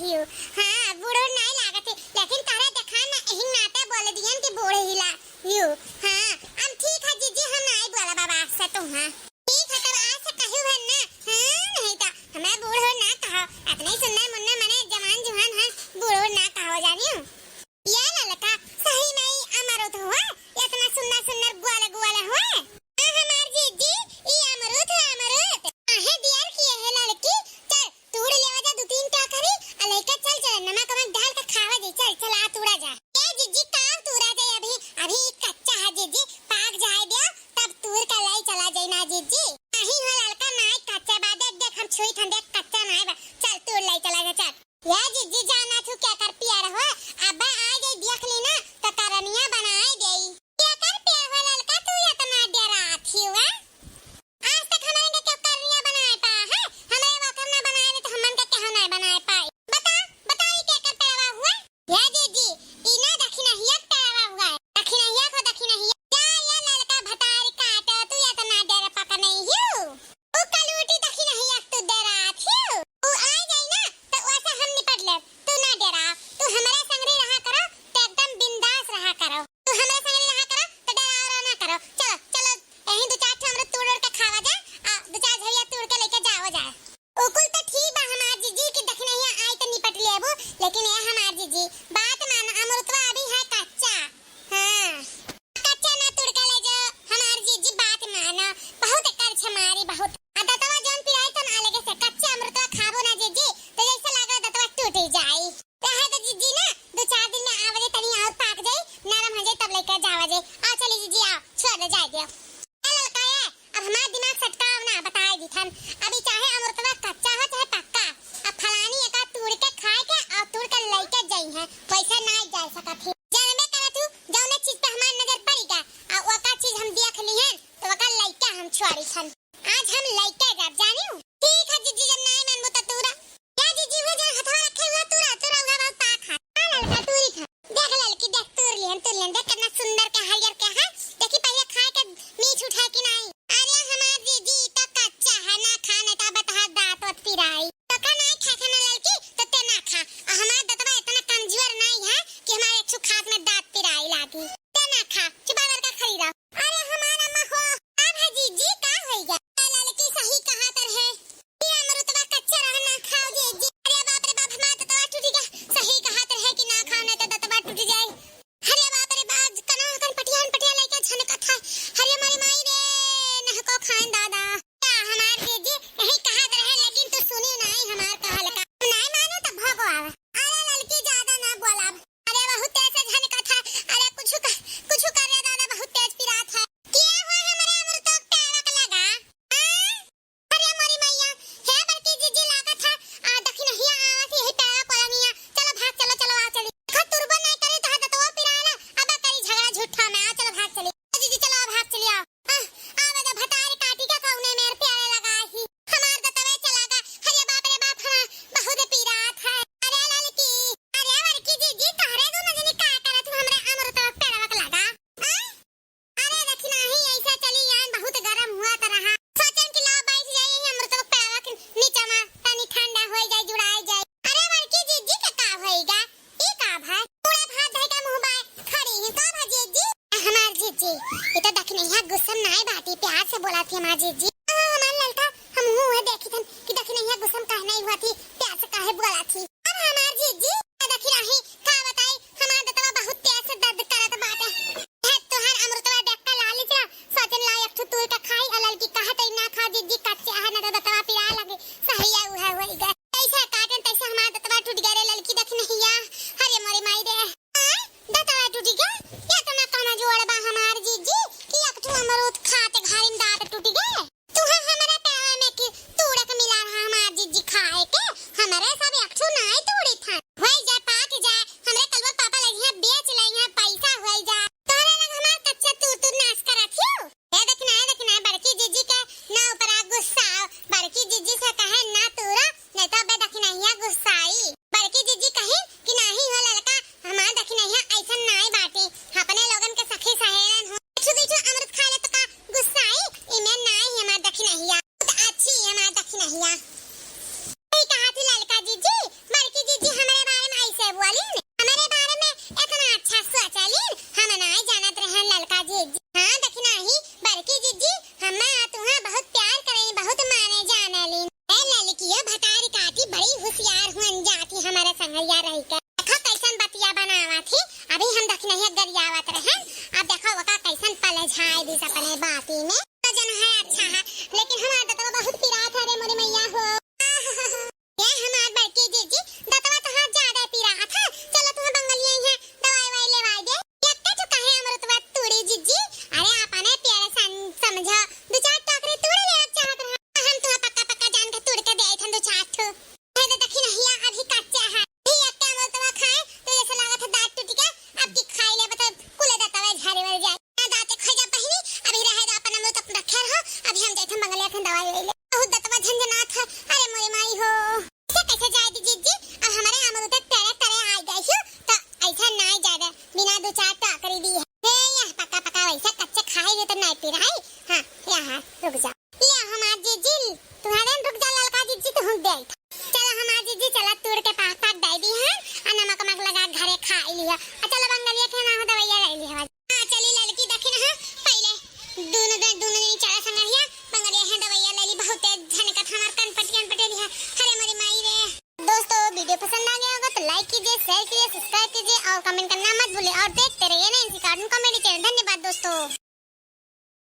हियो। हां बूढ़ो नहीं लागत लेकिन तारा देखा ना एही नाते बोल दियन कि बूढ़े हिला हियो। हां हम ठीक है जीजी हम नहीं बोला बाबा से तो। हां ठीक है तब आज से कहू है ना। हां नहीं तो हमें बूढ़ो ना कहो इतने सुंदर मुन्ना माने जवान जवान है बूढ़ो ना कहो जानियो। ये ललका सही में अमरुद हुआ इतना सुंदर सुंदर ग्वाला ग्वाला हुआ। हमार जीजी ई अमरुद है अमरुद आहे दियार किए है लड़की। चल तोड़ लेवा जा दो तीन टा करी अलैका चल चल नमक वमक डाल के खावा दे। चल चल आ तोड़ा जा। ए जीजी का तोड़ा जाए अभी अभी कच्चा है जीजी पाक जाए दे तब तोड़ के लाई चला जाए ना जीजी। नहीं हो लड़का नहीं कच्चा बाद देख हम छुई ठंडे कच्चा नहीं बा। चल तोड़ लाई चला जा चल। या जीजी जाना तू क्या कर पिया रहो अब आ गई देख ली ना तो करनिया बनाए देई। क्या कर पिया हो लड़का तू इतना डरा थी हुआ। आज तक हमारे क्या करनिया बनाए पा है हमारे वो करना बनाए तो हमन का क्या नहीं बनाए पाए। बता बताई क्या कर पेवा हुआ। या जीजी इना दखिना हिया पेवा हुआ है दखिना हिया को दखिना हिया या लड़का भतारी काट तू इतना डरा पका नहीं हियो। ओ कलूटी दखिना हिया तू डरा थी ओ आ जाई ना तो वैसे हम निपट ले। तू ना डरा तू हमारे संगरी रहा करो तो एकदम बिंदास रहा करो। तू हमारे संगरी रहा करो तो डरा ना करो। चलो चलो यही दो चार अमरुद तोड़ के खावा जा दो चार झड़िया तोड़ के लेके जाओ जा। ओकुल तो ठीक बा हमार जीजी की दखना हिया आई तो निपट लेबो लेकिन ये हमार जीजी बात मान अमरुदवा अभी है कच्चा। हां कच्चा ना तोड़ के ले जा हमार जीजी बात मान बहुत कर छमारी बहुत दतवा जौन पिराई तो ना लगे से कच्चा अमरुदवा खाबो ना जीजी तो जैसे लागा दतवा टूट जाई। रहे तो जीजी ना दो चार दिन में आवे तनी और पाक जाई नरम हो जाई तब लेके जावा जाई। आ चली जीजी आओ छोड़ जाए दियो। ए लड़का है अब हमारा दिमाग सटकाव ना बताए दिथन अभी चाहे अमरुदवा कच्चा हो चाहे पक्का अब फलानी एका तोड़ के खाए के और तोड़ के लेके जाई है वैसे ना जा सकत है। जानबे करे तू जौने चीज पे हमार नजर पड़ीगा और ओका चीज हम देख ली है तो ओका लइका हम छोड़ी छन। आज हम लइका जब जानियो। ठीक है जीजी जब नहीं मानबो त तोरा या जीजी हो जा हथवा रखे हुआ तोरा तोरा उगा बहुत पाक है। आ लड़का तोरी खा देख लड़की देख तोड़ लियन देख कितना सुंदर के हरियर के है देखी पहले खाए के मीठ उठा कि नहीं। अरे हमार जीजी तो कच्चा है ना खाने ता बता दांत और पिराई तो का नहीं खा खाना लड़की तो ते ना खा और हमार दतवा इतना कमजोर नहीं है कि हमारे एक खास में दांत पिराई लागी ते ना खा चुपा करके खरीदा। अरे हमारा महो अब है जीजी का होइगा लड़की सही कहा तर है ये अमरुदवा कच्चा रहना खाओ जीजी। अरे बाप रे बाप हमार दतवा टूटेगा सही कहा तर है कि ना खाओ नहीं तो दतवा टूट जाए। अरे बाप रे बाप कना कन पटिया लेके छन कथा अरे मारी माई रे न को खान दादा हमार जीजी यही कहा रहे लेकिन तू सुनी नहीं हमार कहल का नहीं मानो तो भगो आवे। अरे लड़की ज्यादा ना बोला अरे बहुत तेज झन कथा अरे कुछ कर रे दादा बहुत तेज पिरात है क्या हुआ हमारे अमरुद तो पेवा का लगा। अरे मारी मैया हे बड़की जीजी लागत है दखिन हिया आवत यही पेवा कोलनिया चलो भाग चलो चलो आ चली तुरबो नहीं करे तो दतवा पिराला अब करी झगड़ा झूठा में आ चलो भाग चली जीजी चलो भाग चली आओ। आवे तो भतारी काटी का कौने मेरे प्यारे लगा ही हमार दतवे चलागा। अरे बाप रे बाप हम बहुत पीरात है। अरे लड़की अरे लड़की जीजी तोरे दो नजनी का करे तू हमरे अमरुद पेड़वा का लगा। अरे दखिना ही ऐसा चली यान बहुत गरम हुआ त रहा सोचन कि ला बैठ जाई अमरुद पेड़वा के नीचे में तनी ठंडा हो जाए जुड़ाई जाए। अरे लड़की जीजी के का होएगा ई का भाई पूरे भात धई का मुंह बाय खड़ी है का भाजीजी हमार जीजी ये तो दखने यहाँ गुस्सा नहीं बाती प्यार से बोला थी हमार जीजी। हमार लड़का हम हुए देखी थन कि दखने यहाँ गुस्सा कहना ही हुआ थी प्यार से काहे बोला थी। अब हमार जीजी दखी रही का बताई हमार दतवा बहुत तेज से दर्द करत बाटे है तोहार अमरुदवा देख के लाली चला सोचन ला एक तोड़ के खाई और लड़की कहा तई ना खा जीजी कच्चा है ना तो दतवा पिरा लगे सही है उहा होइगा ऐसा काटन तैसे हमार दतवा टूट गए लड़की दखने हिया। अरे मोरी माई रे दतवा टूट गया या तो ना कहना जोड़ बा हमार जीजी कि एक तू अमरुद खाते घारी में दांत टूट गए तू हमारे पेवा में कि तोड़ के मिला रहा हमार जीजी खाए के हमारे सब एक तू ना संगरिया रही के देखो कैसन बतिया बनावा थी अभी हम देखना है गरियावत रहे अब देखो वका कैसन पले झाई दिस अपने बाती में जन है अच्छा है लेकिन हमारा तो बहुत पिरात है रे मोरी मैया हो ये हमार बड़की जीजी दतवा तो हाथ ज्यादा पिरात है चलो तुम्हें बंगलिया है दवाई वाई लेवाई दे यत्ते तो कहे अमृतवा तूड़ी जीजी अरे आपने प्यारे समझा दो चार टोकरी तूड़ी ले चाहत रहा हम तो पक्का पक्का जान के तूड़ के दे थन दो चार ठो है तो देखी नहीं अभी कच्चा है भी यत्ते अमृतवा खाए तो जैसे लागत है दांत टूट गया अब की खाई ले बता कुले दतवा झारे वाले जाए दांत खा जा पहिनी अभी रहे तो अपन अमृत अपना रखे रहो अभी हम जाए थे बंगलिया के दवाई ले बहुत दतवा झंझनात है अरे मोरे माई हो कैसे जाए दी जीजी अब हमारे अमरूद तेरे तेरे आ गए हो तो ऐसा नहीं ज्यादा बिना दो चार टोकरी दी है यह पका पका वैसा कच्चे खाए तो नहीं पी रहा है हां यहां रुक जा ले हमार जीजी तुम्हारे रुक जा ललका जीजी तो हम दे चलो हमार जीजी चला तोड़ के पाक पाक दे दी है और नमक नमक लगा घरे खा लिया चलो बंगलिया के ना हो दवाइया ले लिया हां चली लड़की देखी ना पहले दोनों दिन चला संगरिया बंगलिया है दवाइया ले ली बहुत धन का हमार कनपटियन पटेली है अरे मोरी माई रे दोस्तों वीडियो पसंद आ गया होगा तो लाइक कीजिए शेयर कीजिए सब्सक्राइब कीजिए और कमेंट करना मत भूलिए और देखते रहिए ना इनसी कार्टून कॉमेडी चैनल धन्यवाद दोस्तों।